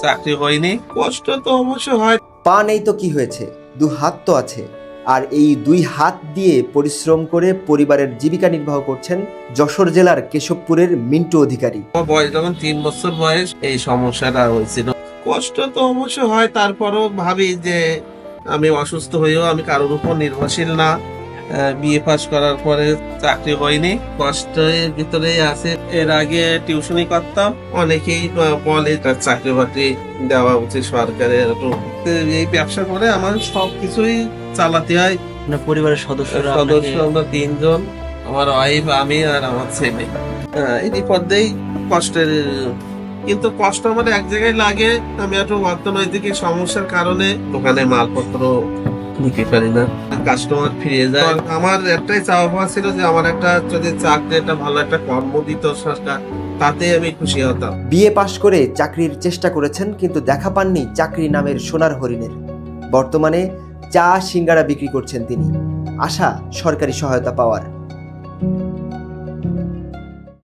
চাকরি হয়নি, কষ্ট তো অবশ্য হয়। পা নেই তো কি হয়েছে, দু হাত তো আছে। আর এই দুই হাত দিয়ে পরিশ্রম করে পরিবারের জীবিকা নির্বাহ করছেন যশোর জেলার কেশবপুরের মিন্টু অধিকারী। আমার বয়স যখন 3 বছর বয়স এই সমস্যাটা হয়েছিল। কষ্ট তো অবশ্য হয়, তারপরও ভাবি যে আমি অসুস্থ হয়েও আমি কারোর উপর নির্ভরশীল না। বিএ পাস করার পরে চাকরি হয়নি, কষ্টের ভিতরেই আছে। এর আগে টিউশনি করতাম, অনেকেই বলে তার চাকরি বাকরি দেওয়া উচিত সরকারের। এই ব্যবসা করে আমার সবকিছুই চালাতে হয়। আপনার পরিবারের সদস্যরা সদস্য আমরা 3 জন, আমার ওয়াইফ, আমি আর আমার ছেলে। এই পর্যায়ে কষ্টের, কিন্তু কষ্ট আমার এক জায়গায় লাগে। আমি একটু অর্থনৈতিক সমস্যার কারণে দোকানে মালপত্র নিতে পারি না, কাস্টমার ফিরে যায়। আমার একটাই চাওয়া পাওয়া ছিল যে আমার একটা যদি চাকরি, একটা ভালো একটা কর্ম দিত সরকার, তাতে আমি খুশি হতাম। বিএ পাশ করে চাকরির চেষ্টা করেছেন, কিন্তু দেখা পাননি চাকরি নামের সোনার হরিণের। বর্তমানে চা সিঙ্গারা বিক্রি করছেন তিনি, আশা সরকারি সহায়তা পাওয়ার।